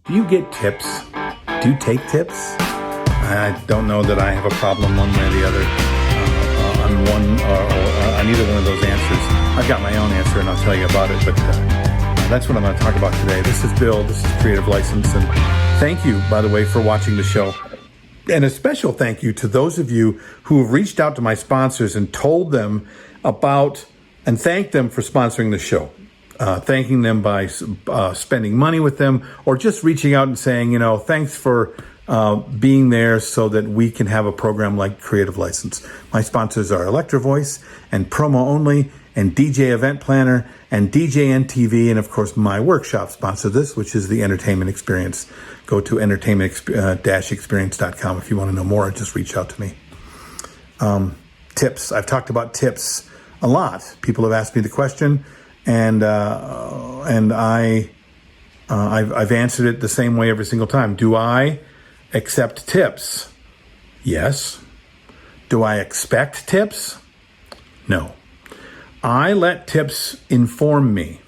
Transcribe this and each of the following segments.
Do you get tips? Do you take tips? I don't know that I have a problem one way or the other on one or on either one of those answers. I've got my own answer and I'll tell you about it, but that's what I'm going to talk about today. This is Bill. This is Creative License, and thank you, by the way, for watching the show. And a special thank you to those of you who have reached out to my sponsors and told them about and thanked them for sponsoring the show. Thanking them by spending money with them, or just reaching out and saying, thanks for being there so that we can have a program like Creative License. My sponsors are Electro Voice and Promo Only and DJ Event Planner and DJ NTV, and of course my workshop sponsor this, which is the Entertainment Experience. Go to entertainment-experience.com if you want to know more. Just reach out to me. Tips. I've talked about tips a lot. People have asked me the question. And I've answered it the same way every single time. Do I accept tips? Yes. Do I expect tips? No. I let tips inform me.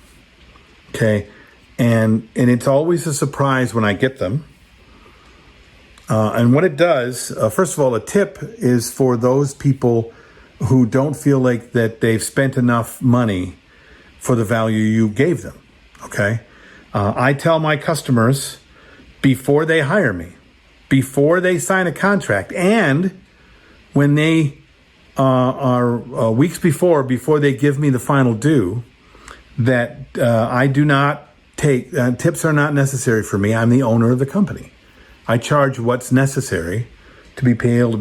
Okay, and it's always a surprise when I get them. And what it does, first of all, a tip is for those people who don't feel like that they've spent enough money for the value you gave them, okay? I tell my customers before they hire me, before they sign a contract, and when they are weeks before they give me the final due, that I do not take, tips are not necessary for me. I'm the owner of the company. I charge what's necessary to be able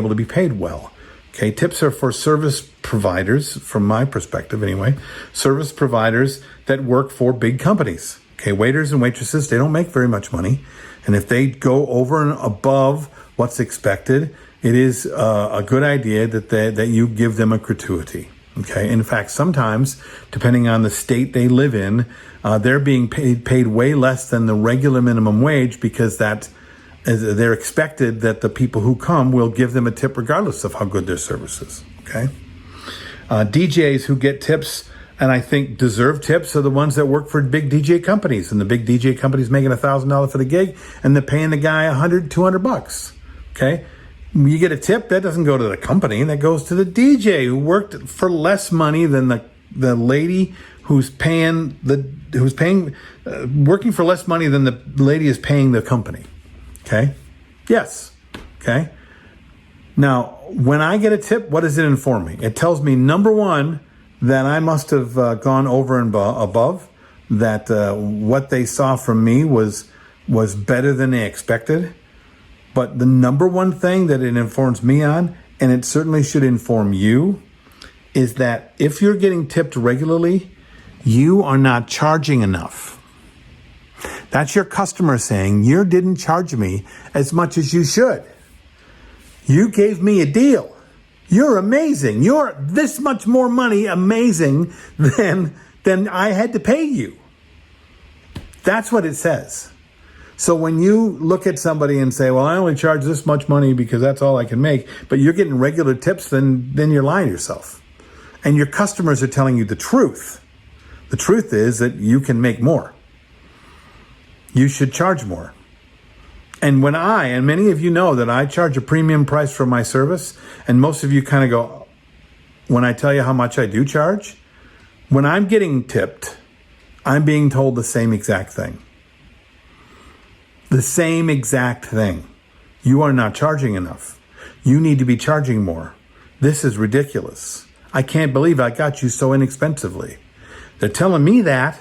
to be paid well. Okay, tips are for service providers, from my perspective anyway, service providers that work for big companies. Okay, waiters and waitresses, they don't make very much money. And if they go over and above what's expected, it is a good idea that you give them a gratuity. Okay, in fact, sometimes, depending on the state they live in, they're being paid way less than the regular minimum wage, because they're expected that the people who come will give them a tip regardless of how good their service is, okay? DJs who get tips and I think deserve tips are the ones that work for big DJ companies, and the big DJ company's making $1,000 for the gig and they're paying the guy $100, $200, okay? You get a tip, that doesn't go to the company, that goes to the DJ who worked for less money than the lady working for less money than the lady is paying the company. Okay? Yes. Okay? Now, when I get a tip, what does it inform me? It tells me, number one, that I must have gone over and above, that what they saw from me was better than they expected. But the number one thing that it informs me on, and it certainly should inform you, is that if you're getting tipped regularly, you are not charging enough. That's your customer saying, you didn't charge me as much as you should. You gave me a deal. You're amazing. You're this much more money amazing than I had to pay you. That's what it says. So when you look at somebody and say, well, I only charge this much money because that's all I can make, but you're getting regular tips, then you're lying to yourself. And your customers are telling you the truth. The truth is that you can make more. You should charge more. And and many of you know that I charge a premium price for my service, and most of you kind of go, when I tell you how much I do charge, when I'm getting tipped, I'm being told the same exact thing. The same exact thing. You are not charging enough. You need to be charging more. This is ridiculous. I can't believe I got you so inexpensively. They're telling me that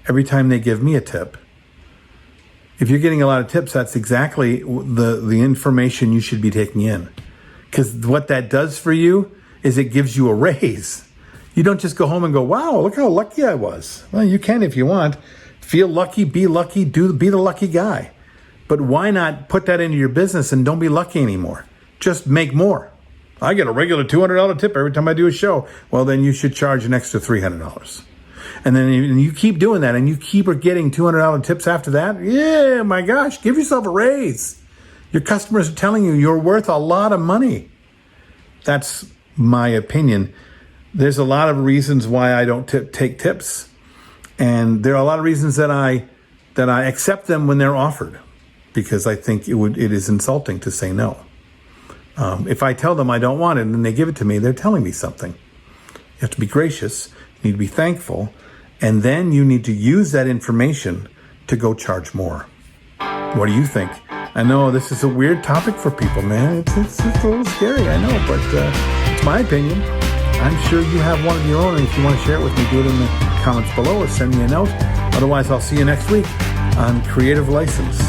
every time they give me a tip. If you're getting a lot of tips, that's exactly the information you should be taking in. Because what that does for you is it gives you a raise. You don't just go home and go, wow, look how lucky I was. Well, you can if you want. Feel lucky, be the lucky guy. But why not put that into your business and don't be lucky anymore? Just make more. I get a regular $200 tip every time I do a show. Well, then you should charge an extra $300. And then you keep doing that, and you keep getting $200 tips after that. Yeah, my gosh, give yourself a raise. Your customers are telling you you're worth a lot of money. That's my opinion. there's a lot of reasons why I don't take tips. And there are a lot of reasons that I accept them when they're offered, because I think it is insulting to say no. If I tell them I don't want it and then they give it to me, they're telling me something. You have to be gracious. You need to be thankful. And then you need to use that information to go charge more. What do you think? I know this is a weird topic for people, man. It's a little scary, I know, but it's my opinion. I'm sure you have one of your own, and if you want to share it with me, do it in the comments below or send me a note. Otherwise, I'll see you next week on Creative License.